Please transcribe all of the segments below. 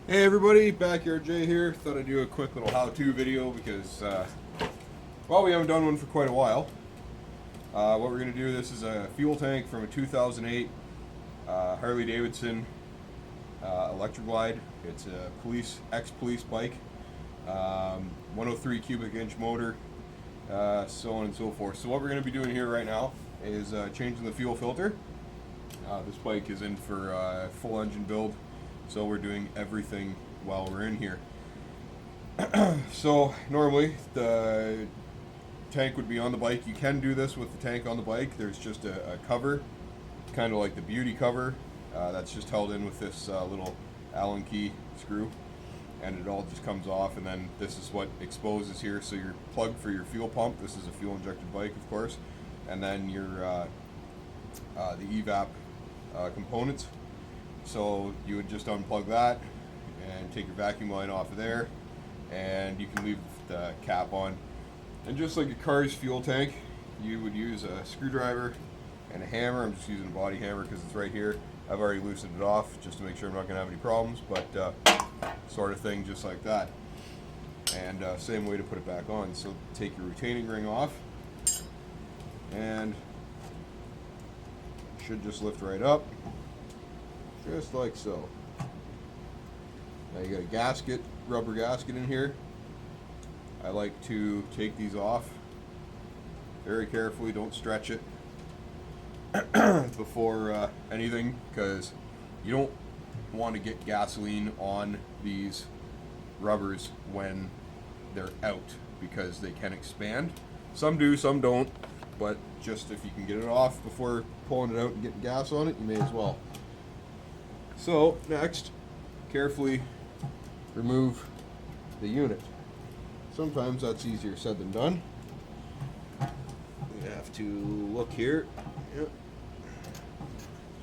Hey everybody, Backyard Jay here. Thought I'd do a quick little how-to video because, well, we haven't done one for quite a while. What we're going to do, this is a fuel tank from a 2008 Harley Davidson Electric Glide. It's a ex-police bike, 103 cubic inch motor, so on and so forth. So what we're going to be doing here right now is changing the fuel filter. This bike is in for full engine build. So we're doing everything while we're in here. So normally the tank would be on the bike. You can do this with the tank on the bike. There's just a cover, kind of like the beauty cover, that's just held in with this little Allen key screw, and it all just comes off, and then this is what exposes here. So your plug for your fuel pump, this is a fuel injected bike of course, and then your the evap components. So you would just unplug that and take your vacuum line off of there, and you can leave the cap on. And just like a car's fuel tank, you would use a screwdriver and a hammer. I'm just using a body hammer because it's right here. I've already loosened it off just to make sure I'm not going to have any problems, but sort of thing just like that. And same way to put it back on. So take your retaining ring off, and it should just lift right up. Just like so. Now you got a gasket, rubber gasket in here. I like to take these off very carefully, don't stretch it before anything, because you don't want to get gasoline on these rubbers when they're out, because they can expand. Some do, some don't, but just if you can get it off before pulling it out and getting gas on it, you may as well. So next, carefully remove the unit. Sometimes that's easier said than done. We have to look here. Yep.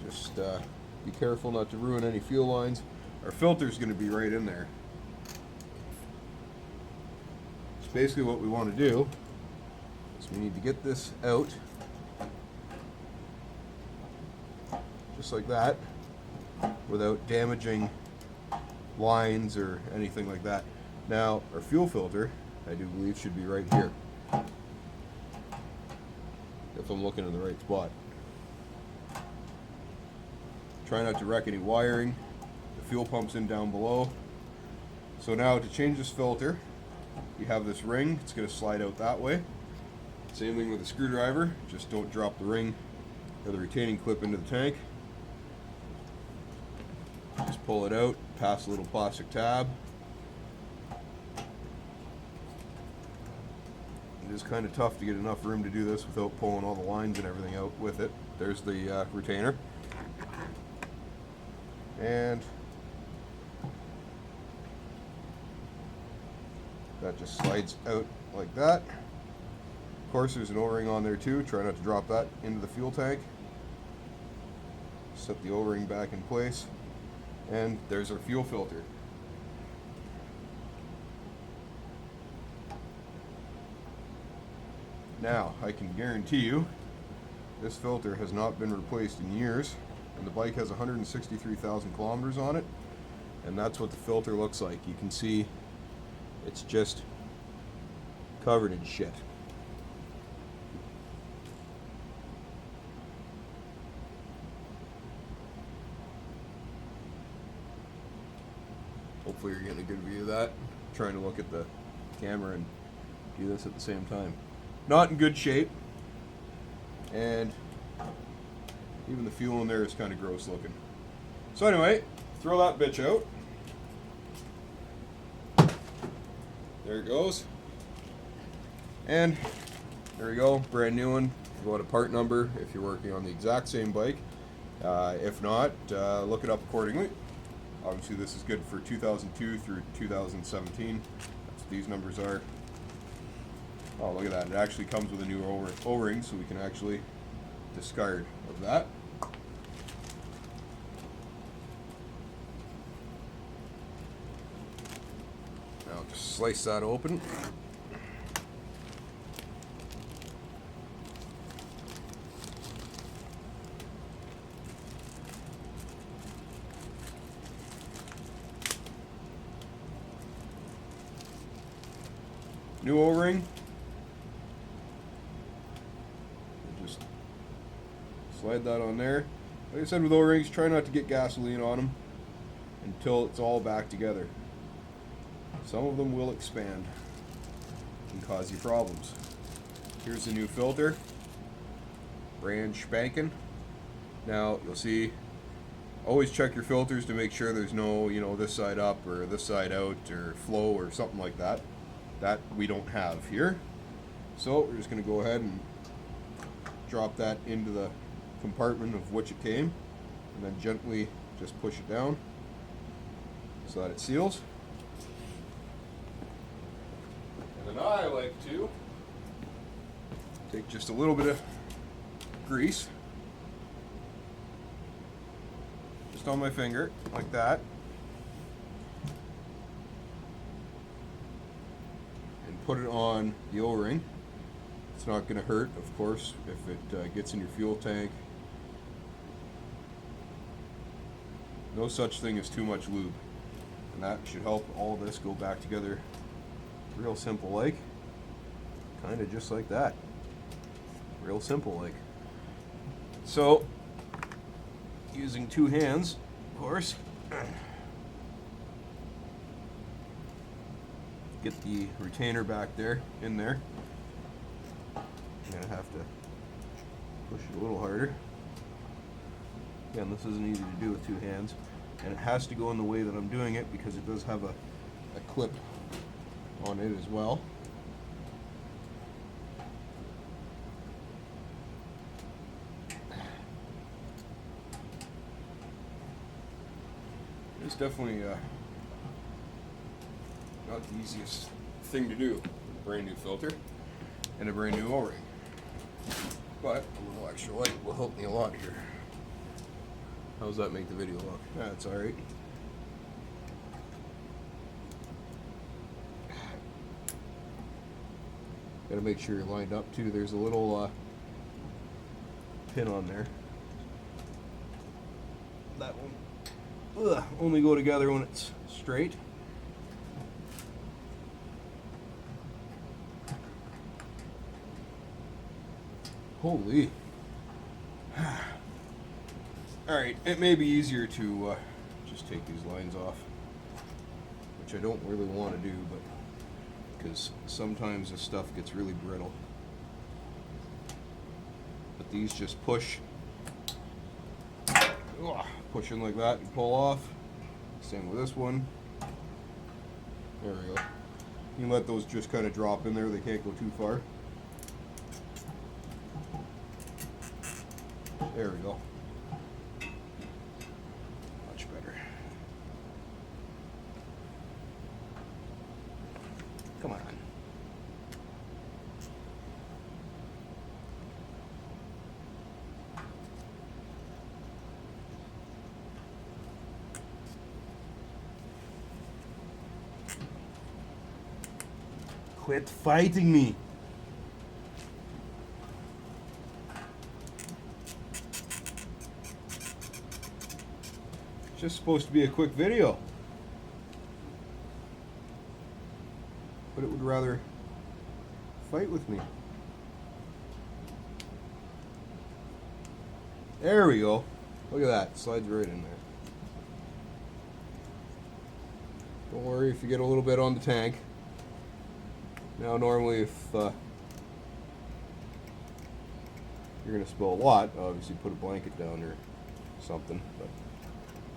Just be careful not to ruin any fuel lines. Our filter's going to be right in there. So basically what we want to do is we need to get this out, just like that, without damaging lines or anything like that. Now, our fuel filter, I do believe, should be right here, if I'm looking in the right spot. Try not to wreck any wiring. The fuel pump's in down below. So now to change this filter, you have this ring. It's going to slide out that way. Same thing with the screwdriver. Just don't drop the ring or the retaining clip into the tank. Just pull it out, pass a little plastic tab. It is kind of tough to get enough room to do this without pulling all the lines and everything out with it. There's the retainer. And that just slides out like that. Of course, there's an O-ring on there too. Try not to drop that into the fuel tank. Set the O-ring back in place. And there's our fuel filter. Now, I can guarantee you this filter has not been replaced in years, and the bike has 163,000 kilometers on it, and that's what the filter looks like. You can see it's just covered in shit. Hopefully you're getting a good view of that. I'm trying to look at the camera and do this at the same time. Not in good shape, and even the fuel in there is kind of gross looking. So anyway, throw that bitch out. There it goes. And there we go, brand new one. If you want a part number, if you're working on the exact same bike. If not, look it up accordingly. Obviously this is good for 2002 through 2017. That's what these numbers are. Oh, look at that. It actually comes with a new O-ring, so we can actually discard of that. Now just slice that open. New O-ring. Just slide that on there. Like I said with O-rings, try not to get gasoline on them until it's all back together. Some of them will expand and cause you problems. Here's the new filter. Brand spanking. Now you'll see, always check your filters to make sure there's no, this side up or this side out or flow or something like that. That we don't have here. So we're just going to go ahead and drop that into the compartment of which it came, and then gently just push it down so that it seals. And then I like to take just a little bit of grease just on my finger like that, and put it on the O-ring. It's not going to hurt, of course, if it gets in your fuel tank. No such thing as too much lube, and that should help all this go back together real simple like, kind of just like that, real simple like. So using two hands, of course, get the retainer back there, in there. I'm gonna have to push it a little harder. Again, this isn't easy to do with two hands, and it has to go in the way that I'm doing it because it does have a clip on it as well. It's definitely not the easiest thing to do with a brand new filter and a brand new O-ring, but a little extra light will help me a lot here. How does that make the video look? That's alright. Gotta make sure you're lined up too. There's a little pin on there. That one only go together when it's straight. Holy. Alright, it may be easier to just take these lines off, which I don't really want to do, but because sometimes this stuff gets really brittle. But these just push in like that and pull off. Same with this one. There we go. You can let those just kind of drop in there, they can't go too far. There we go. Much better. Come on. Quit fighting me. It's just supposed to be a quick video. But it would rather fight with me. There we go. Look at that. Slides right in there. Don't worry if you get a little bit on the tank. Now normally if you're going to spill a lot, obviously put a blanket down or something, but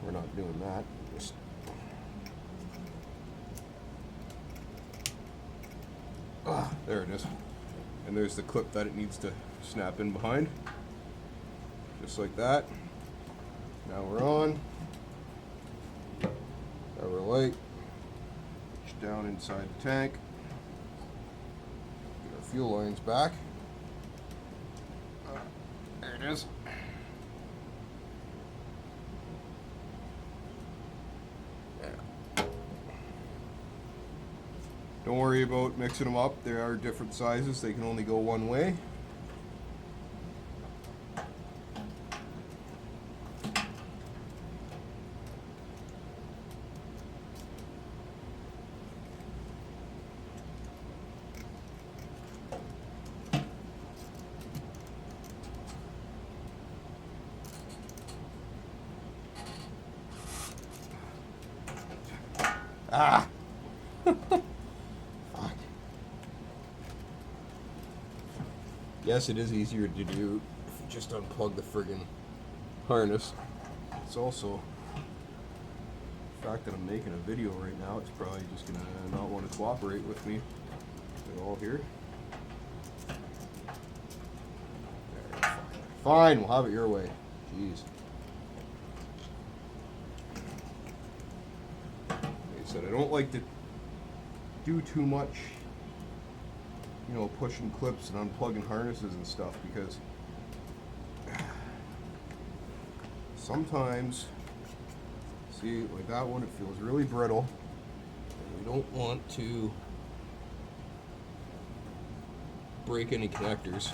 we're not doing that. Just there it is. And there's the clip that it needs to snap in behind. Just like that. Now we're on. Power light. Push down inside the tank. Get our fuel lines back. There it is. Don't worry about mixing them up. There are different sizes. They can only go one way. Ah! Fuck. Yes, it is easier to do if you just unplug the friggin' harness. It's also the fact that I'm making a video right now, it's probably just gonna not want to cooperate with me at all here. There, fine, we'll have it your way. Jeez. Like I said, I don't like to do too much, you know, pushing clips and unplugging harnesses and stuff, because sometimes, see, like that one, it feels really brittle, and we don't want to break any connectors,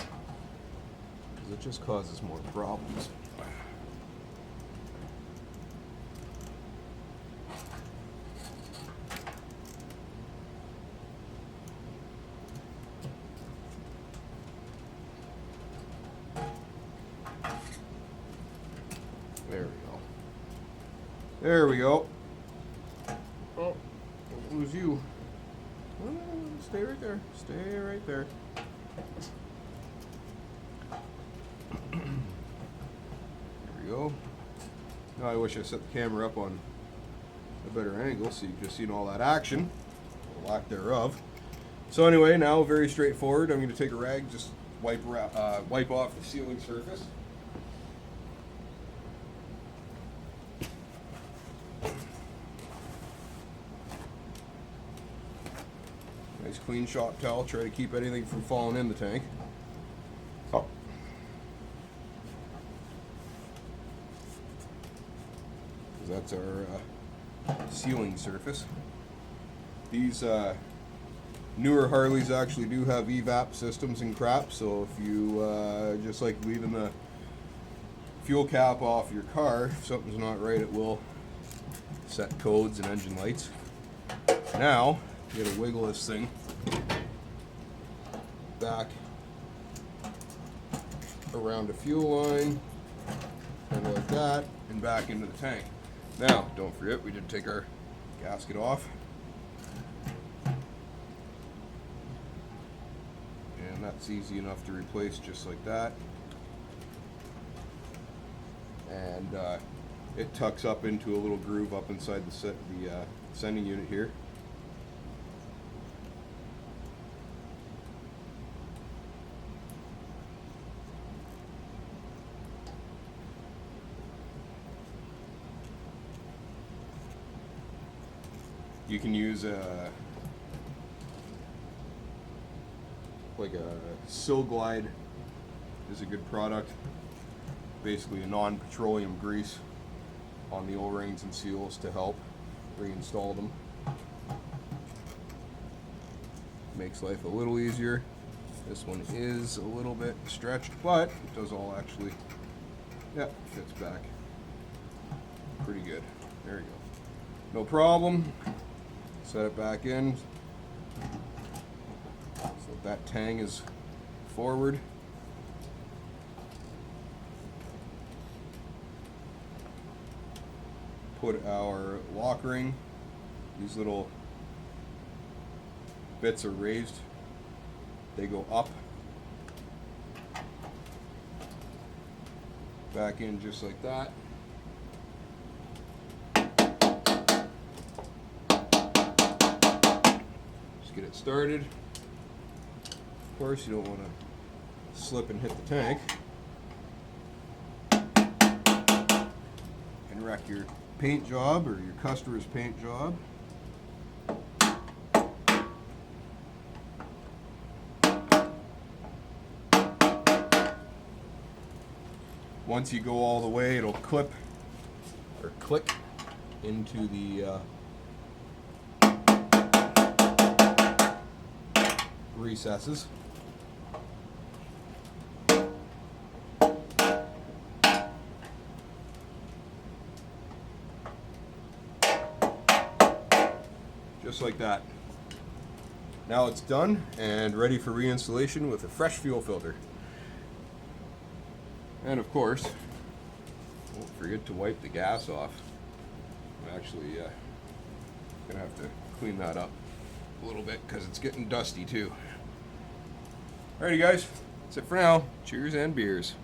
because it just causes more problems. There we go. There we go. Oh, don't lose you. No, no, no, stay right there. Stay right there. There we go. Now I wish I set the camera up on a better angle so you could have seen all that action, or lack thereof. So anyway, now very straightforward. I'm going to take a rag, just wipe off the sealing surface. Nice clean shop towel. Try to keep anything from falling in the tank. Oh. That's our sealing surface. These newer Harleys actually do have evap systems and crap, so if you just like leaving the fuel cap off your car, if something's not right, it will set codes and engine lights. Now you gotta wiggle this thing back around the fuel line, kind of like that, and back into the tank. Now, don't forget, we did take our gasket off. And that's easy enough to replace just like that. And it tucks up into a little groove up inside the sending unit here. You can use like a Sill Glide is a good product. Basically a non-petroleum grease on the O-rings and seals to help reinstall them. Makes life a little easier. This one is a little bit stretched, but it does all actually, yeah, fits back pretty good. There you go. No problem. Set it back in so that tang is forward. Put our lock ring, these little bits are raised, they go up, back in just like that. Get it started. Of course, you don't want to slip and hit the tank and wreck your paint job or your customer's paint job. Once you go all the way, it'll clip or click into the recesses. Just like that. Now it's done and ready for reinstallation with a fresh fuel filter. And of course, don't forget to wipe the gas off. I'm actually Gonna have to clean that up a little bit because it's getting dusty too. Alrighty guys, that's it for now. Cheers and beers.